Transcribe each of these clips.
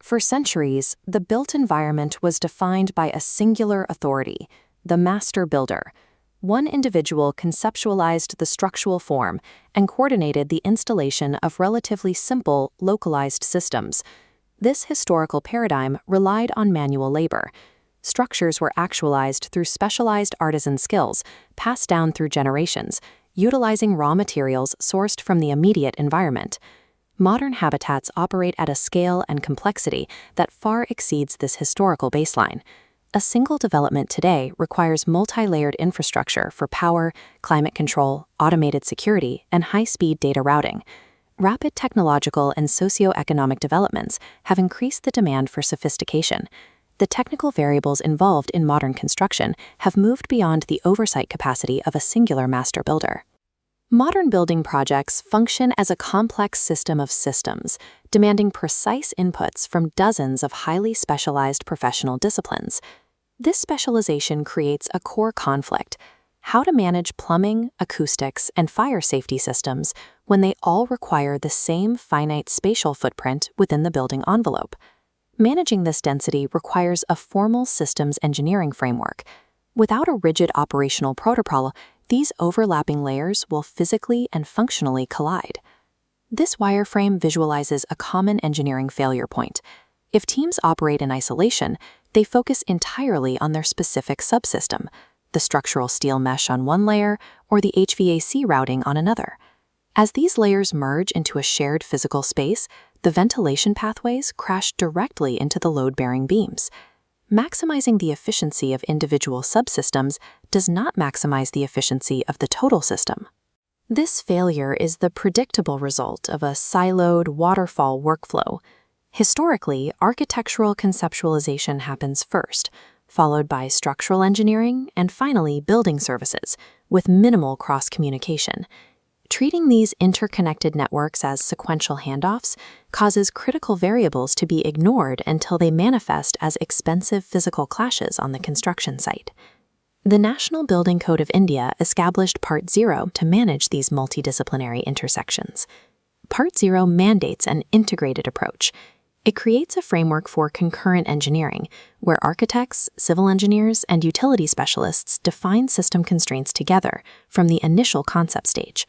For centuries, the built environment was defined by a singular authority, the master builder. One individual conceptualized the structural form and coordinated the installation of relatively simple, localized systems. This historical paradigm relied on manual labor. Structures were actualized through specialized artisan skills, passed down through generations, utilizing raw materials sourced from the immediate environment. Modern habitats operate at a scale and complexity that far exceeds this historical baseline. A single development today requires multi-layered infrastructure for power, climate control, automated security, and high-speed data routing. Rapid technological and socio-economic developments have increased the demand for sophistication. The technical variables involved in modern construction have moved beyond the oversight capacity of a singular master builder. Modern building projects function as a complex system of systems, demanding precise inputs from dozens of highly specialized professional disciplines. This specialization creates a core conflict: how to manage plumbing, acoustics, and fire safety systems when they all require the same finite spatial footprint within the building envelope. Managing this density requires a formal systems engineering framework. Without a rigid operational protocol, these overlapping layers will physically and functionally collide. This wireframe visualizes a common engineering failure point. If teams operate in isolation, they focus entirely on their specific subsystem, the structural steel mesh on one layer or the HVAC routing on another. As these layers merge into a shared physical space, the ventilation pathways crash directly into the load-bearing beams. Maximizing the efficiency of individual subsystems does not maximize the efficiency of the total system. This failure is the predictable result of a siloed waterfall workflow. Historically, architectural conceptualization happens first, followed by structural engineering, and finally building services, with minimal cross-communication. Treating these interconnected networks as sequential handoffs causes critical variables to be ignored until they manifest as expensive physical clashes on the construction site. The National Building Code of India established Part 0 to manage these multidisciplinary intersections. Part 0 mandates an integrated approach. It creates a framework for concurrent engineering, where architects, civil engineers, and utility specialists define system constraints together from the initial concept stage.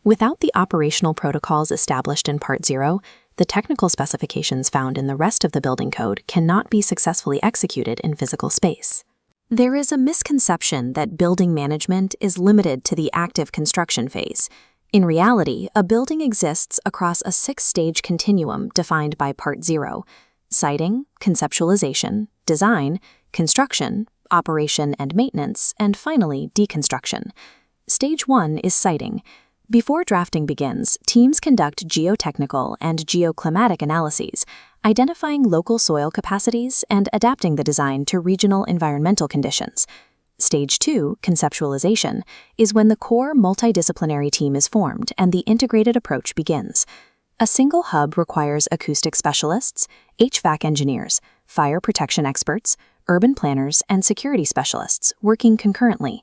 Without the operational protocols established in Part 0, the technical specifications found in the rest of the building code cannot be successfully executed in physical space. There is a misconception that building management is limited to the active construction phase. In reality, a building exists across a 6-stage continuum defined by Part 0: siting, conceptualization, design, construction, operation and maintenance, and finally, deconstruction. Stage 1 is siting. Before drafting begins, teams conduct geotechnical and geoclimatic analyses, identifying local soil capacities and adapting the design to regional environmental conditions. Stage 2, conceptualization, is when the core multidisciplinary team is formed and the integrated approach begins. A single hub requires acoustic specialists, HVAC engineers, fire protection experts, urban planners, and security specialists working concurrently.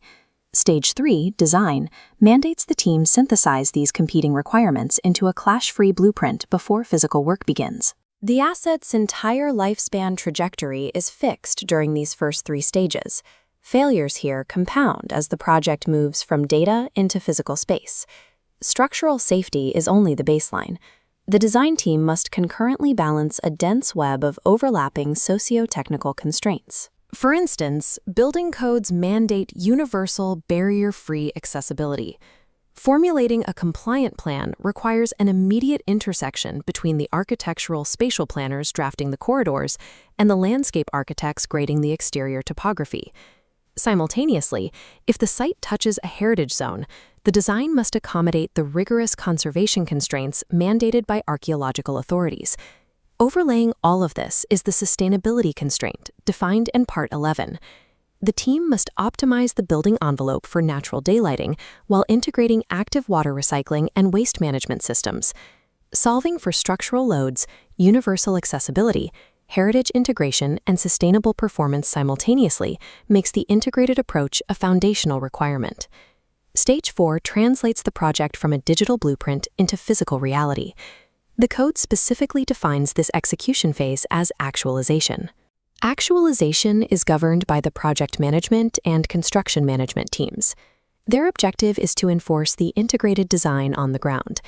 Stage 3, design, mandates the team synthesize these competing requirements into a clash-free blueprint before physical work begins. The asset's entire lifespan trajectory is fixed during these first 3 stages. Failures here compound as the project moves from data into physical space. Structural safety is only the baseline. The design team must concurrently balance a dense web of overlapping socio-technical constraints. For instance, building codes mandate universal, barrier-free accessibility. Formulating a compliant plan requires an immediate intersection between the architectural spatial planners drafting the corridors and the landscape architects grading the exterior topography. Simultaneously, if the site touches a heritage zone, the design must accommodate the rigorous conservation constraints mandated by archaeological authorities. Overlaying all of this is the sustainability constraint, defined in Part 11. The team must optimize the building envelope for natural daylighting while integrating active water recycling and waste management systems. Solving for structural loads, universal accessibility, heritage integration, and sustainable performance simultaneously makes the integrated approach a foundational requirement. Stage 4 translates the project from a digital blueprint into physical reality. The code specifically defines this execution phase as actualization. Actualization is governed by the project management and construction management teams. Their objective is to enforce the integrated design on the ground.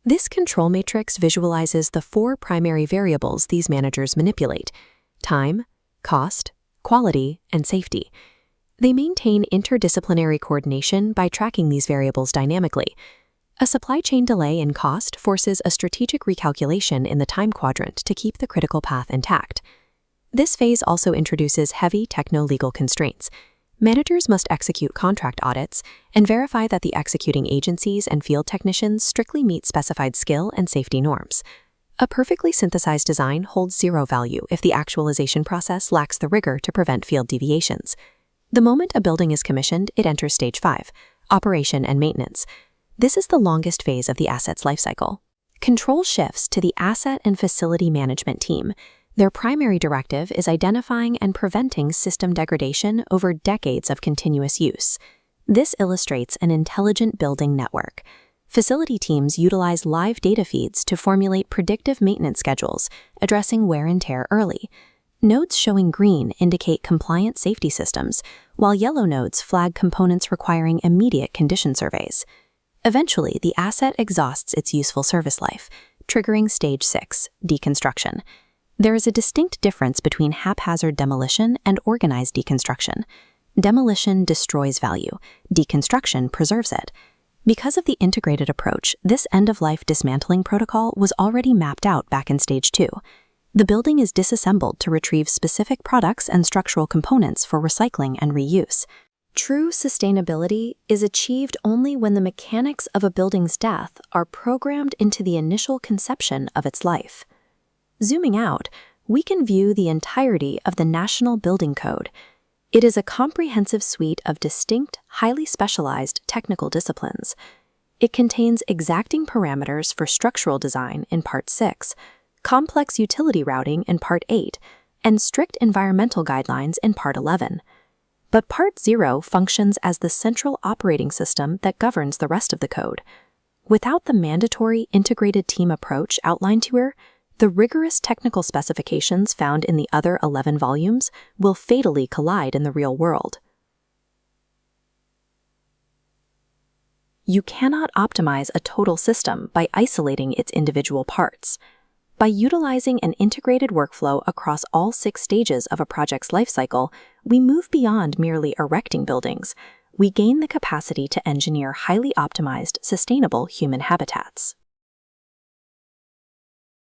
This control matrix visualizes the 4 primary variables these managers manipulate: time, cost, quality, and safety. They maintain interdisciplinary coordination by tracking these variables dynamically. A supply chain delay in cost forces a strategic recalculation in the time quadrant to keep the critical path intact. This phase also introduces heavy techno-legal constraints. Managers must execute contract audits and verify that the executing agencies and field technicians strictly meet specified skill and safety norms. A perfectly synthesized design holds 0 value if the actualization process lacks the rigor to prevent field deviations. The moment a building is commissioned, it enters Stage 5, operation and maintenance. This is the longest phase of the asset's lifecycle. Control shifts to the asset and facility management team. Their primary directive is identifying and preventing system degradation over decades of continuous use. This illustrates an intelligent building network. Facility teams utilize live data feeds to formulate predictive maintenance schedules, addressing wear and tear early. Nodes showing green indicate compliant safety systems, while yellow nodes flag components requiring immediate condition surveys. Eventually, the asset exhausts its useful service life, triggering Stage 6, deconstruction. There is a distinct difference between haphazard demolition and organized deconstruction. Demolition destroys value, deconstruction preserves it. Because of the integrated approach, this end-of-life dismantling protocol was already mapped out back in Stage 2. The building is disassembled to retrieve specific products and structural components for recycling and reuse. True sustainability is achieved only when the mechanics of a building's death are programmed into the initial conception of its life. Zooming out, we can view the entirety of the National Building Code. It is a comprehensive suite of distinct, highly specialized technical disciplines. It contains exacting parameters for structural design in Part 6, complex utility routing in Part 8, and strict environmental guidelines in Part 11. But Part 0 functions as the central operating system that governs the rest of the code. Without the mandatory integrated team approach outlined here, the rigorous technical specifications found in the other 11 volumes will fatally collide in the real world. You cannot optimize a total system by isolating its individual parts. By utilizing an integrated workflow across all 6 stages of a project's lifecycle, we move beyond merely erecting buildings. We gain the capacity to engineer highly optimized, sustainable human habitats.